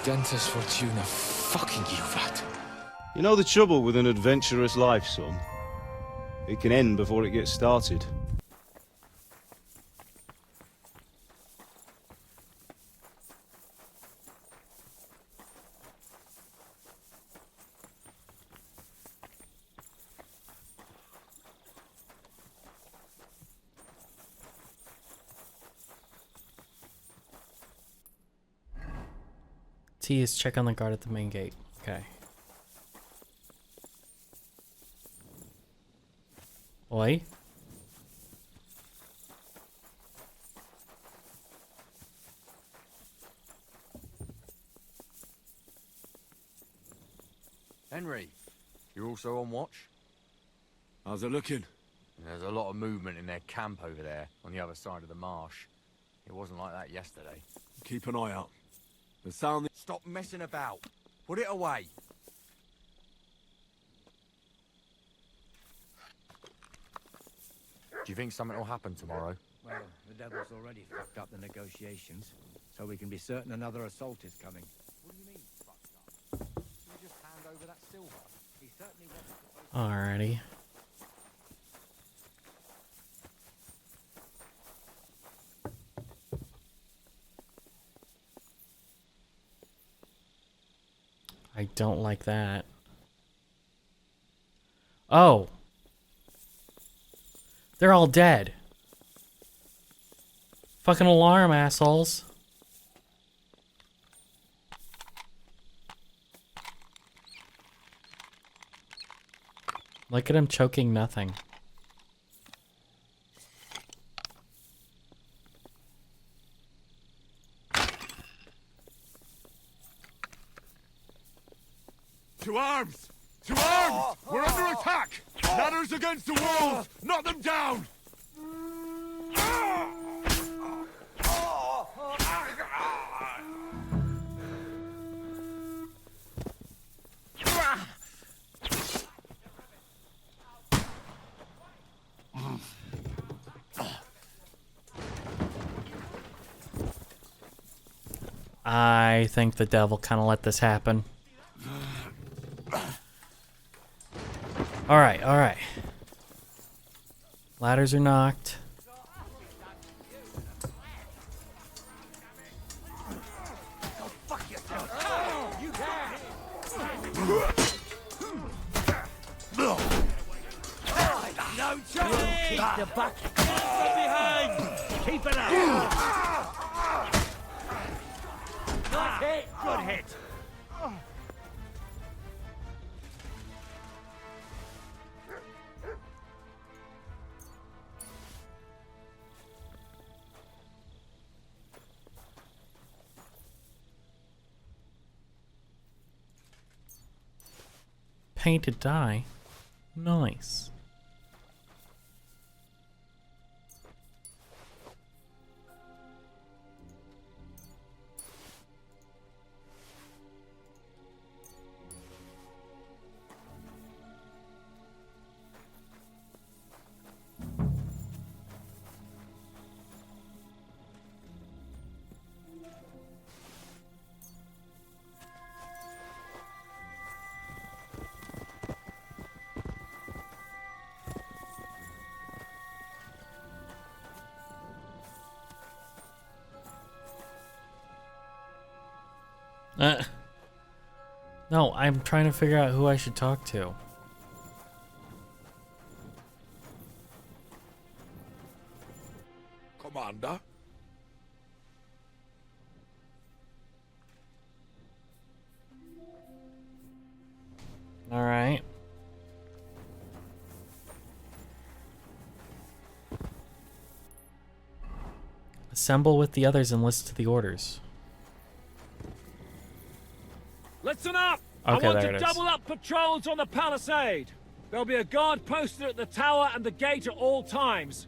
Gentis Fortuna fucking juvat. You know the trouble with an adventurous life, son? It can end before it gets started. T is check on the guard at the main gate. Okay. Oi. Henry, you're also on watch? How's it looking? There's a lot of movement in their camp over there, on the other side of the marsh. It wasn't like that yesterday. Keep an eye out. The sound... Stop messing about. Put it away. Do you think something will happen tomorrow? Well, the devil's already fucked up the negotiations, so we can be certain another assault is coming. What do you mean, fucked up? Can you just hand over that silver? He certainly wasn't. Alrighty. I don't like that. Oh. They're all dead. Fucking alarm, assholes. Look at him choking nothing. To arms! To arms! We're under attack! Ladders against the walls! Knock them down! I think the devil kind of let this happen. Alright, alright. Ladders are knocked. No chance! Keep the back from behind! Keep it up! Nice hit! Good hit! Painted die. Nice. No, I'm trying to figure out who I should talk to. Commander? All right. Assemble with the others and listen to the orders. Listen up! Okay, I want there to it is. double up patrols on the palisade. There'll be a guard posted at the tower and the gate at all times.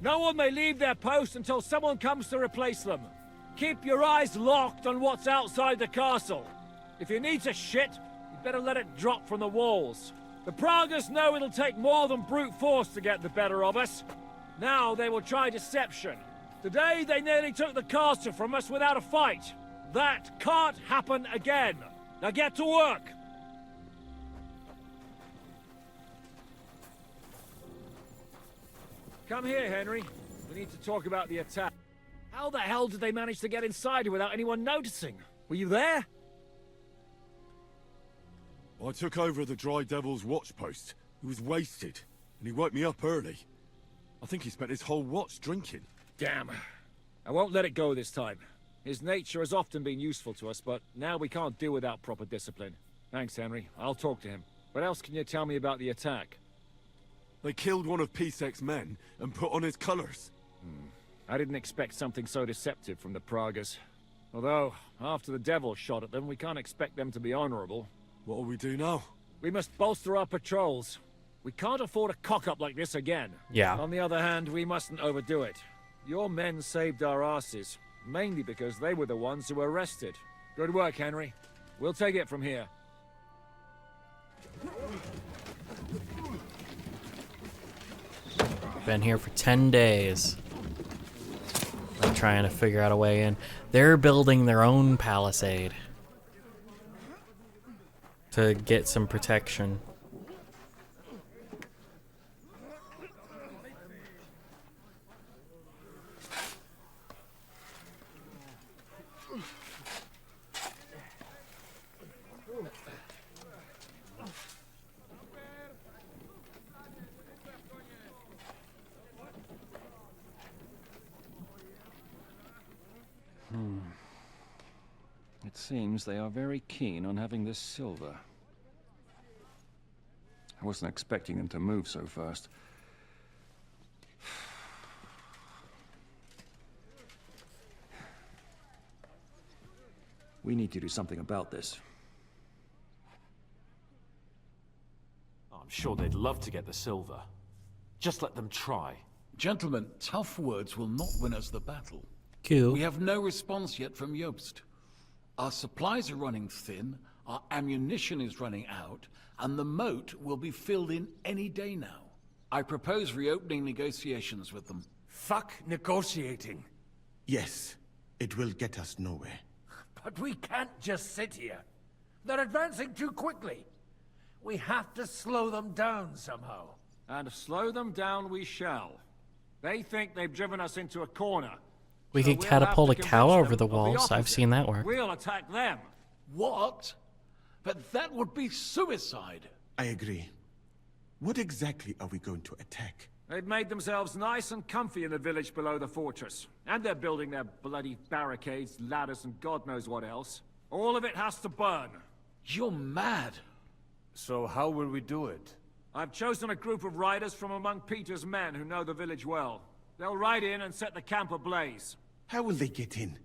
No one may leave their post until someone comes to replace them. Keep your eyes locked on what's outside the castle. If you need to shit, you better let it drop from the walls. The Pragas know it'll take more than brute force to get the better of us. Now they will try deception. Today they nearly took the castle from us without a fight. That can't happen again. Now get to work. Come here, Henry. We need to talk about the attack. How the hell did they manage to get inside without anyone noticing? Were you there? I took over the Dry Devil's watch post. He was wasted, and he woke me up early. I think he spent his whole watch drinking. Damn. I won't let it go this time. His nature has often been useful to us, but now we can't do without proper discipline. Thanks, Henry. I'll talk to him. What else can you tell me about the attack? They killed one of Pisek's men and put on his colors. I didn't expect something so deceptive from the Pragas. Although, after the devil shot at them, we can't expect them to be honorable. What'll we do now? We must bolster our patrols. We can't afford a cock-up like this again. Yeah. On the other hand, we mustn't overdo it. Your men saved our asses, mainly because they were the ones who were arrested. Good work, Henry. We'll take it from here. Been here for 10 days. I'm trying to figure out a way in. They're building their own palisade to get some protection. It seems they are very keen on having this silver. I wasn't expecting them to move so fast. We need to do something about this. I'm sure they'd love to get the silver. Just let them try. Gentlemen, tough words will not win us the battle. Cool. We have no response yet from Jobst. Our supplies are running thin, our ammunition is running out, and the moat will be filled in any day now. I propose reopening negotiations with them. Fuck negotiating. Yes, it will get us nowhere. But we can't just sit here. They're advancing too quickly. We have to slow them down somehow. And slow them down we shall. They think they've driven us into a corner. We So could we'll have catapult a to cow convince over the them of walls. I've opposite. seen that work. We'll attack them. What? But that would be suicide. I agree. What exactly are we going to attack? They've made themselves nice and comfy in the village below the fortress. And they're building their bloody barricades, ladders, and God knows what else. All of it has to burn. You're mad. So how will we do it? I've chosen a group of riders from among Peter's men who know the village well. They'll ride in and set the camp ablaze. How will they get in?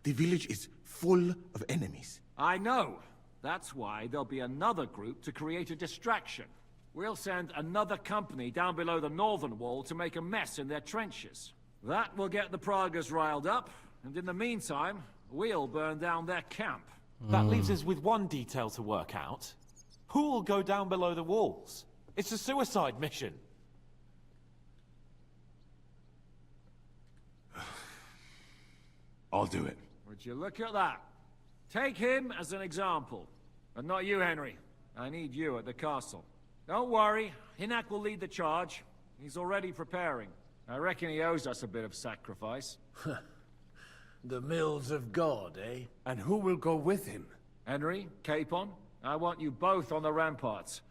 The village is full of enemies. I know. That's why there'll be another group to create a distraction. We'll send another company down below the northern wall to make a mess in their trenches. That will get the Pragas riled up, and in the meantime, we'll burn down their camp. That leaves us with one detail to work out. Who will go down below the walls? It's a suicide mission. I'll do it. Would you look at that? Take him as an example. But not you, Henry. I need you at the castle. Don't worry, Hinak will lead the charge. He's already preparing. I reckon he owes us a bit of sacrifice. The mills of God, eh? And who will go with him? Henry, Capon, I want you both on the ramparts.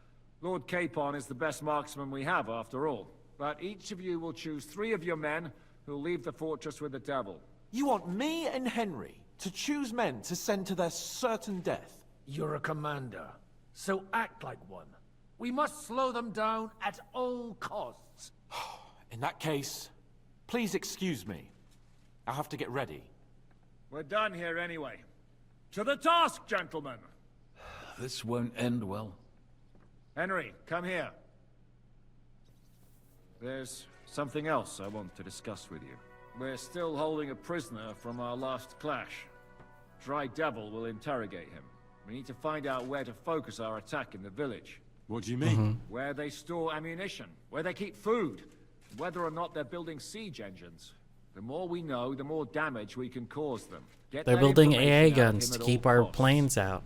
Lord Capon is the best marksman we have, after all. But each of you will choose 3 of your men who'll leave the fortress with the devil. You want me and Henry to choose men to send to their certain death? You're a commander, so act like one. We must slow them down at all costs. In that case, please excuse me. I'll have to get ready. We're done here anyway. To the task, gentlemen! This won't end well. Henry, come here. There's something else I want to discuss with you. We're still holding a prisoner from our last clash. Dry Devil will interrogate him. We need to find out where to focus our attack in the village. What do you mean? Where they store ammunition, where they keep food, whether or not they're building siege engines. The more we know, the more damage we can cause them. Get They're that building information AA out of guns him to at keep all our costs. planes out.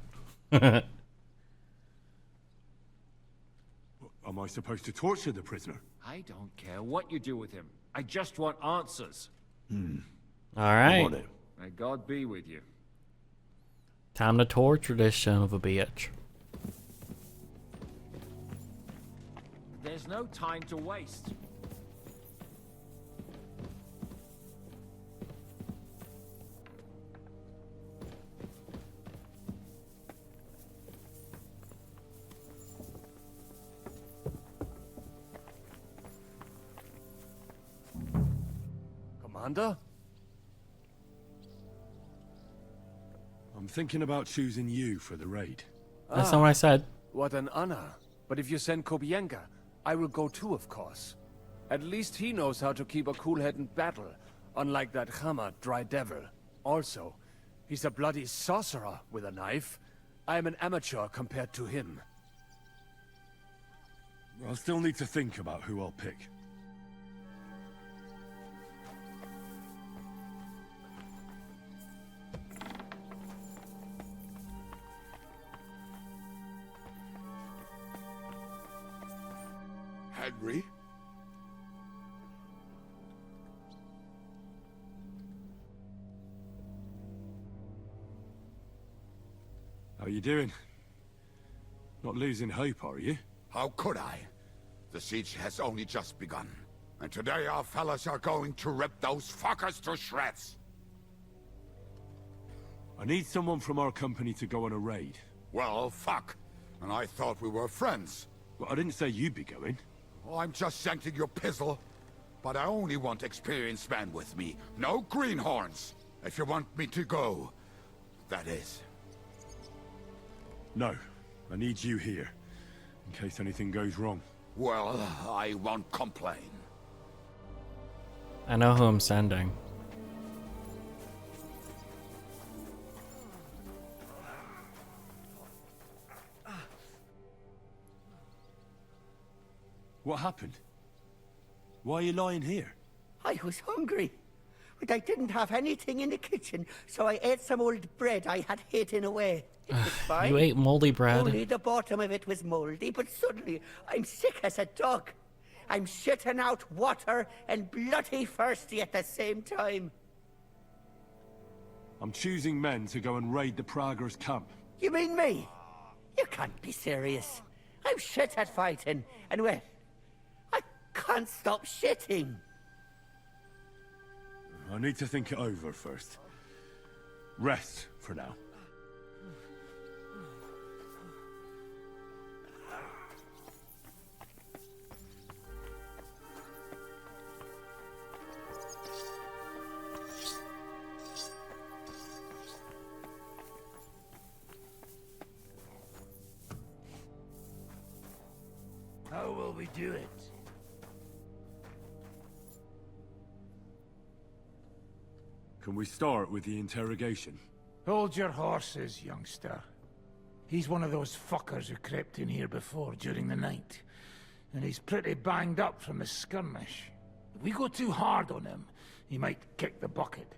Am I supposed to torture the prisoner? I don't care what you do with him. I just want answers. All I'm right. on it. May God be with you. Time to torture this son of a bitch. There's no time to waste. Commander? I'm thinking about choosing you for the raid. That's not what I said. What an honor. But if you send Kobienka, I will go too, of course. At least he knows how to keep a cool head in battle, unlike that Hammer dry devil. Also, he's a bloody sorcerer with a knife. I am an amateur compared to him. I'll still need to think about who I'll pick. Henry? How you doing? Not losing hope, are you? How could I? The siege has only just begun. And today our fellas are going to rip those fuckers to shreds. I need someone from our company to go on a raid. Well, fuck. And I thought we were friends. Well, I didn't say you'd be going. Oh, I'm just sending your pizzle. But I only want experienced men with me. No greenhorns. If you want me to go, that is. No, I need you here, in case anything goes wrong. Well, I won't complain. I know who I'm sending. What happened? Why are you lying here? I was hungry, but I didn't have anything in the kitchen, so I ate some old bread I had hidden away. It was fine. You ate moldy bread. Only the bottom of it was moldy, but suddenly I'm sick as a dog. I'm shitting out water and bloody thirsty at the same time. I'm choosing men to go and raid the Prager's camp. You mean me? You can't be serious. I'm shit at fighting, and well, I can't stop shitting. I need to think it over first. Rest for now. How will we do it? Can we start with the interrogation? Hold your horses, youngster. He's one of those fuckers who crept in here before during the night. And he's pretty banged up from the skirmish. If we go too hard on him, he might kick the bucket.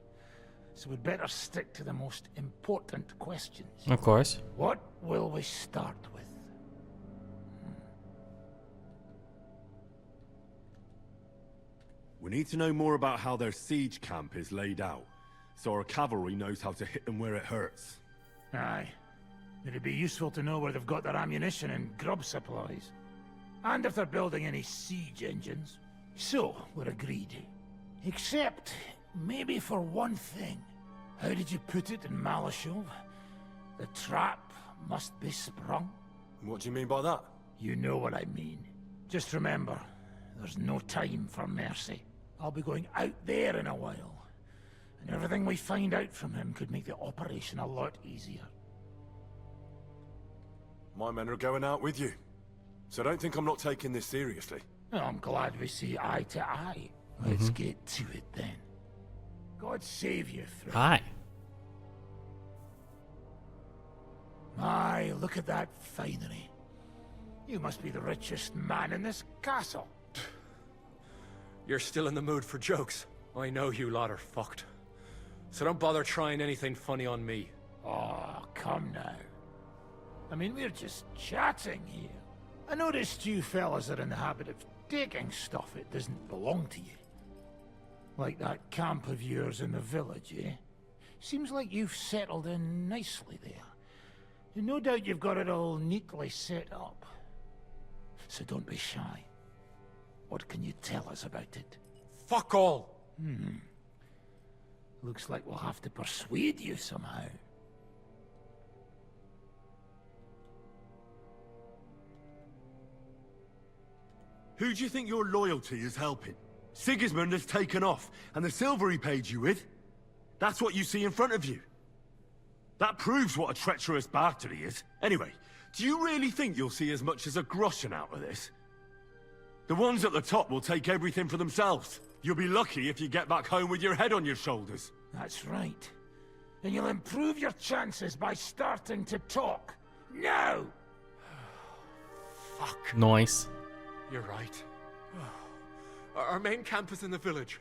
So we'd better stick to the most important questions. Of course. What will we start with? We need to know more about how their siege camp is laid out, so our cavalry knows how to hit them where it hurts. Aye. It'd be useful to know where they've got their ammunition and grub supplies. And if they're building any siege engines. So, we're agreed. Except, maybe for one thing. How did you put it in Malashov? The trap must be sprung. What do you mean by that? You know what I mean. Just remember, there's no time for mercy. I'll be going out there in a while. And everything we find out from him could make the operation a lot easier. My men are going out with you, so don't think I'm not taking this seriously. Well, I'm glad we see eye to eye. Let's get to it then. God save you, friend. Hi. My, look at that finery. You must be the richest man in this castle. You're still in the mood for jokes. I know you lot are fucked. So don't bother trying anything funny on me. Oh, come now. I mean, we're just chatting here. I noticed you fellas are in the habit of taking stuff that doesn't belong to you. Like that camp of yours in the village, eh? Seems like you've settled in nicely there. And no doubt you've got it all neatly set up. So don't be shy. What can you tell us about it? Fuck all! Looks like we'll have to persuade you somehow. Who do you think your loyalty is helping? Sigismund has taken off, and the silver he paid you with? That's what you see in front of you. That proves what a treacherous bastard he is. Anyway, do you really think you'll see as much as a groschen out of this? The ones at the top will take everything for themselves. You'll be lucky if you get back home with your head on your shoulders. That's right. And you'll improve your chances by starting to talk. Now! Fuck. Nice. You're right. Our main camp is in the village.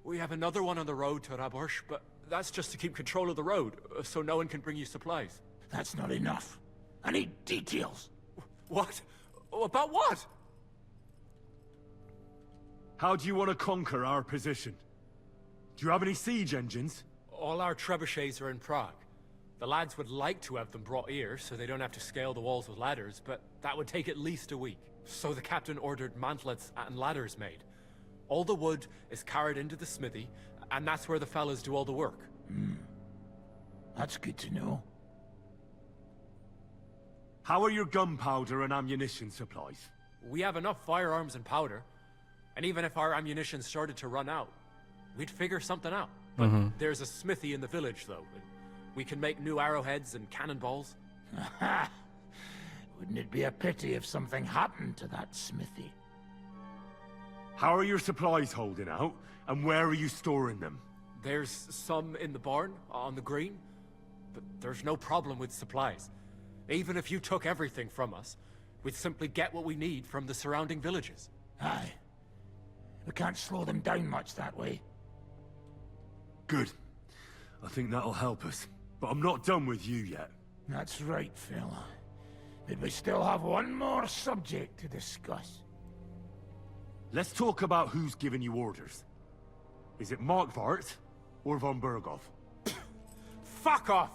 We have another one on the road to Raborsh, but that's just to keep control of the road, so no one can bring you supplies. That's not enough. I need details. What? About what? How do you want to conquer our position? Do you have any siege engines? All our trebuchets are in Prague. The lads would like to have them brought here, so they don't have to scale the walls with ladders, but that would take at least a week. So the captain ordered mantlets and ladders made. All the wood is carried into the smithy, and that's where the fellas do all the work. That's good to know. How are your gunpowder and ammunition supplies? We have enough firearms and powder, and even if our ammunition started to run out, we'd figure something out. But there's a smithy in the village, though. We can make new arrowheads and cannonballs. Wouldn't it be a pity if something happened to that smithy? How are your supplies holding out, and where are you storing them? There's some in the barn, on the green, but there's no problem with supplies. Even if you took everything from us, we'd simply get what we need from the surrounding villages. Aye. We can't slow them down much that way. Good. I think that'll help us. But I'm not done with you yet. That's right, fella. But we still have one more subject to discuss. Let's talk about who's giving you orders. Is it Markvart or von Berghoff? Fuck off!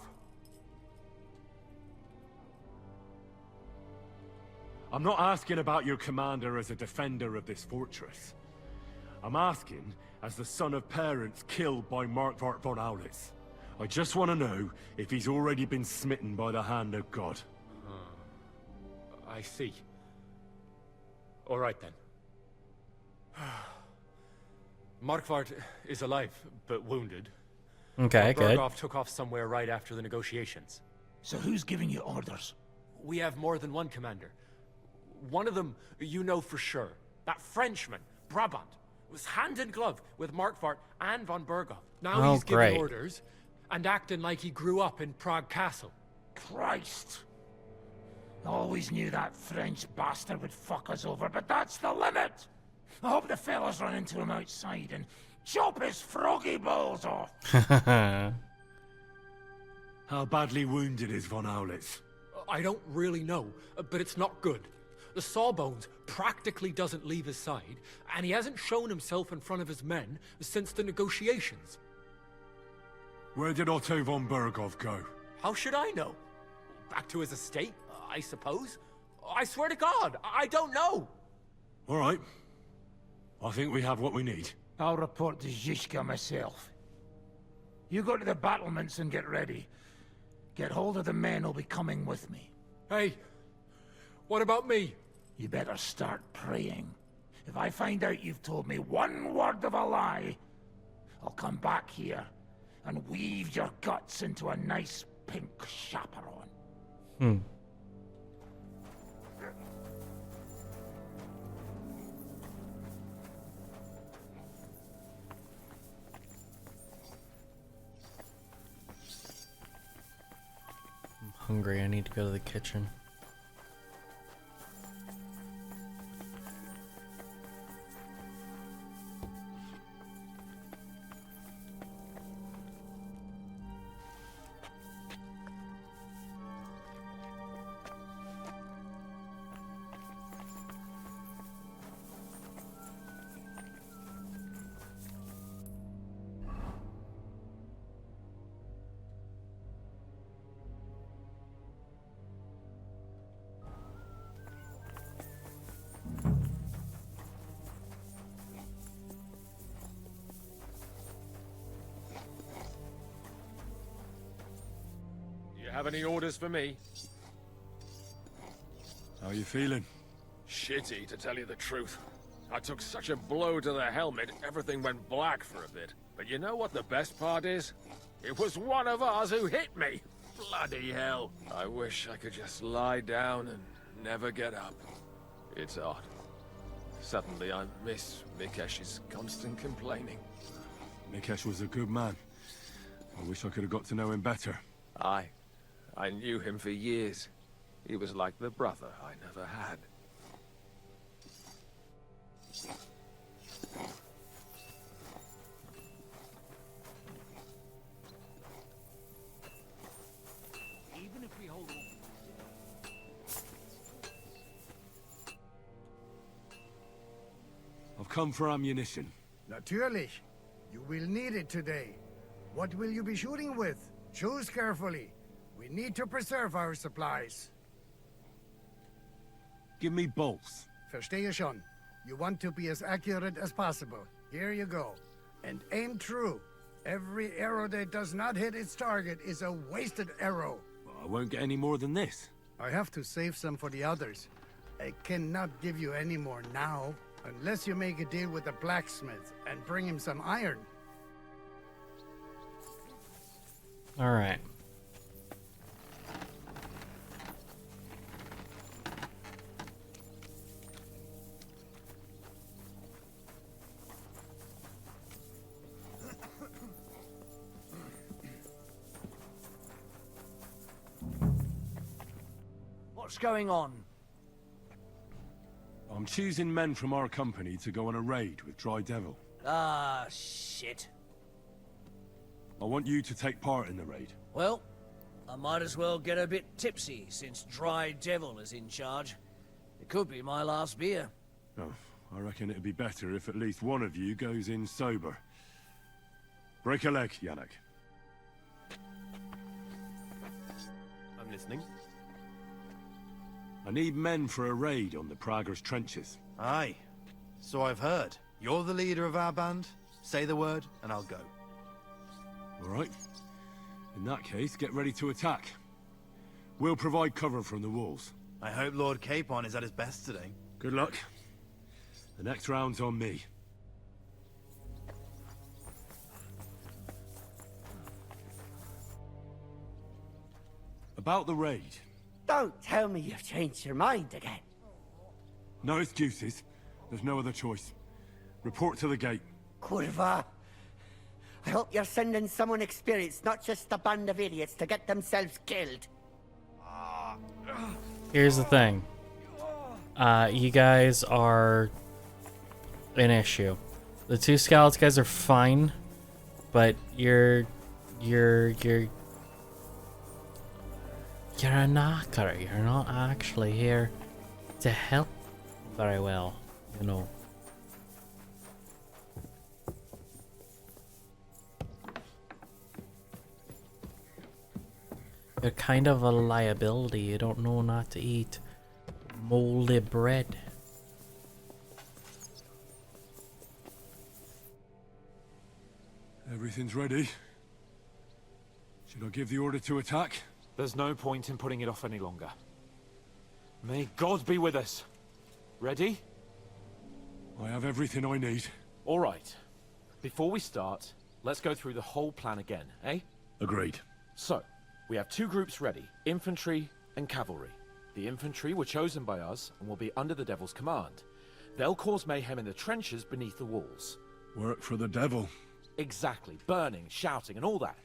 I'm not asking about your commander as a defender of this fortress. I'm asking as the son of parents killed by Markvart von Aulitz. I just want to know if he's already been smitten by the hand of God. I see. All right, then. Markvart is alive, but wounded. Okay, good. Berghoff took off somewhere right after the negotiations. So who's giving you orders? We have more than one commander. One of them you know for sure. That Frenchman, Brabant, was hand in glove with Markvart and von Berghoff. Now he's giving orders and acting like he grew up in Prague Castle. Christ! Always knew that French bastard would fuck us over, but that's the limit! I hope the fellas run into him outside and chop his froggy balls off! How badly wounded is von Aulitz? I don't really know, but it's not good. The sawbones practically doesn't leave his side, and he hasn't shown himself in front of his men since the negotiations. Where did Otto von Berghoff go? How should I know? Back to his estate, I suppose? I swear to God, I don't know! All right. I think we have what we need. I'll report to Zhishka myself. You go to the battlements and get ready. Get hold of the men who'll be coming with me. Hey, what about me? You better start praying. If I find out you've told me one word of a lie, I'll come back here and weave your guts into a nice pink chaperon. I'm hungry. I need to go to the kitchen. have any orders for me? How you feeling? Shitty, to tell you the truth. I took such a blow to the helmet, everything went black for a bit. But you know what the best part is? It was one of ours who hit me. Bloody hell. I wish I could just lie down and never get up. It's odd. Suddenly I miss Mikesh's constant complaining. Mikesh was a good man. I wish I could have got to know him better. I knew him for years. He was like the brother I never had. Even if we hold on. I've come for ammunition. Natürlich. You will need it today. What will you be shooting with? Choose carefully. We need to preserve our supplies. Give me bolts. Verstehe schon. You want to be as accurate as possible. Here you go. And aim true. Every arrow that does not hit its target is a wasted arrow. Well, I won't get any more than this. I have to save some for the others. I cannot give you any more now, unless you make a deal with the blacksmith and bring him some iron. All right. What's going on? I'm choosing men from our company to go on a raid with Dry Devil. Ah, shit. I want you to take part in the raid. Well, I might as well get a bit tipsy since Dry Devil is in charge. It could be my last beer. Oh, I reckon it'd be better if at least one of you goes in sober. Break a leg, Yannick. I'm listening. I need men for a raid on the Prager's trenches. Aye. So I've heard. You're the leader of our band. Say the word, and I'll go. All right. In that case, get ready to attack. We'll provide cover from the walls. I hope Lord Capon is at his best today. Good luck. The next round's on me. About the raid. Don't tell me you've changed your mind again. No excuses. There's no other choice. Report to the gate. Kurva. I hope you're sending someone experienced, not just a band of idiots to get themselves killed. Here's the thing. You guys are an issue. The two scouts guys are fine, but you're a knocker. You're not actually here to help very well, you know. You're kind of a liability. You don't know not to eat moldy bread. Everything's ready. Should I give the order to attack? There's no point in putting it off any longer. May God be with us. Ready? I have everything I need. All right. Before we start, let's go through the whole plan again, eh? Agreed. So, we have two groups ready, infantry and cavalry. The infantry were chosen by us and will be under the Devil's command. They'll cause mayhem in the trenches beneath the walls. Work for the Devil. Exactly, burning, shouting and all that.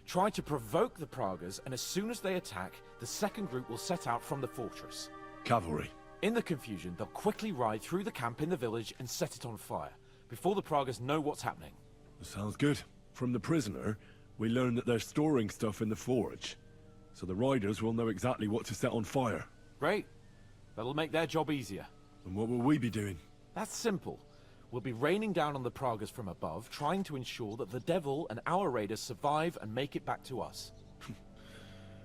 Try to provoke the Pragers, and as soon as they attack, the second group will set out from the fortress. Cavalry. In the confusion, they'll quickly ride through the camp in the village and set it on fire, before the Pragers know what's happening. Sounds good. From the prisoner, we learned that they're storing stuff in the forge, so the riders will know exactly what to set on fire. Great. That'll make their job easier. And what will we be doing? That's simple. We'll be raining down on the Pragers from above, trying to ensure that the Devil and our raiders survive and make it back to us.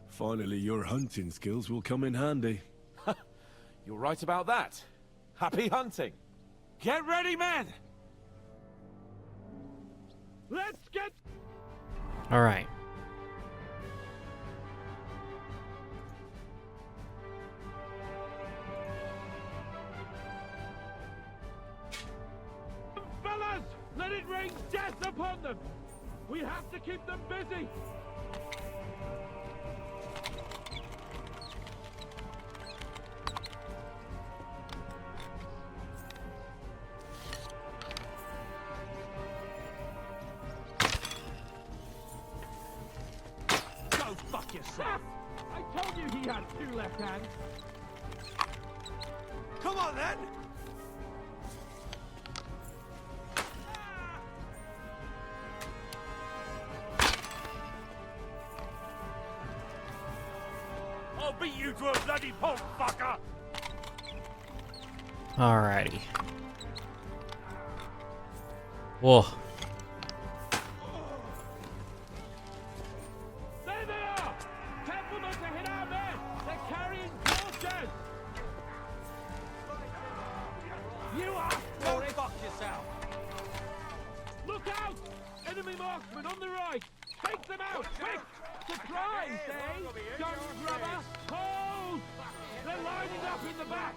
Finally, your hunting skills will come in handy. You're right about that. Happy hunting. Get ready, men! Let's get... All right. bring death upon them! We have to keep them busy! Go fuck yourself! I told you he had 2 left hands! Come on then! I'll beat you to a bloody pulp, fucker! Alrighty. Whoa. There they are! Templemen to hit our men! They're carrying torches! You asked for it! Fuck yourself! Look out! Enemy marksman on the right! Take them out, quick! Surprise, eh? Gun grubber! Hold! They're lining up in the back!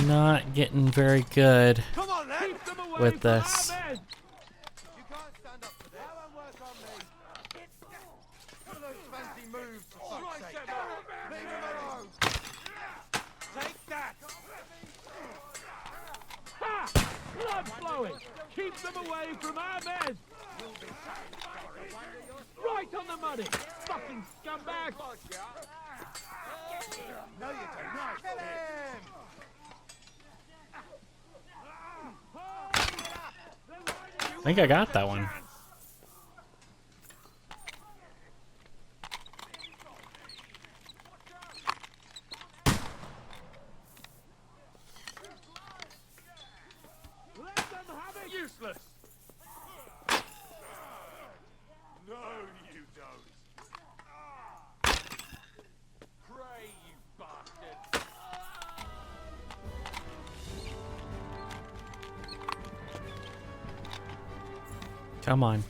Not getting very good with this. Take that! Ha! Blood flowing! Keep them away from our men! Right on the money! Fucking scumbag! No, you don't. Kill him! I think I got that one. Let them have it! Useless! No, you don't. Pray, you bastard! Come on.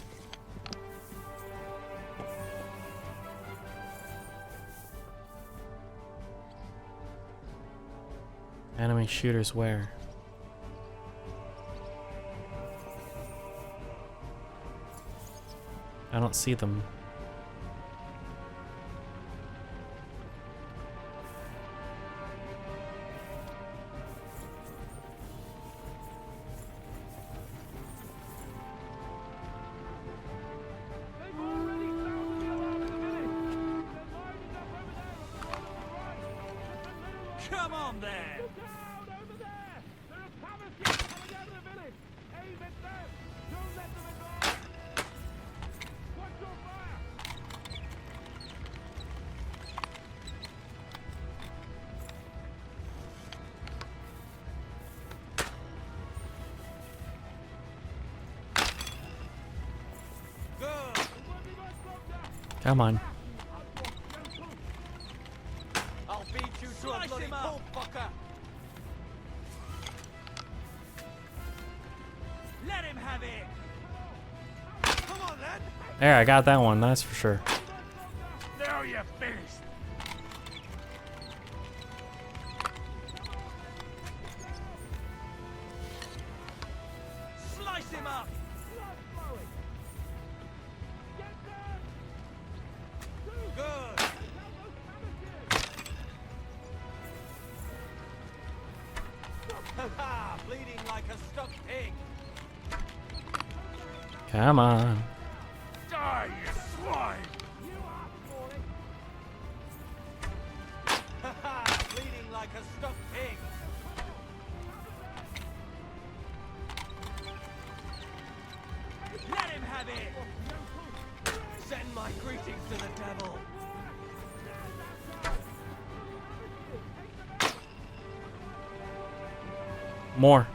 Enemy shooters where? I don't see them. Come on there! Look out! Over there! There are Palestinians coming out of the village! Aim at them! Don't let them advance! Watch your fire! Come on. I'll beat you to a bloody pulp, fucker! Let him have it! Come on then! There, I got that one, that's for sure. Now you're finished! Slice him up! Good! Ha! Bleeding like a stuck pig! Come on. Die, you swine! Ha! Bleeding like a stuck pig! Let him have it! Send my greetings to the devil! More.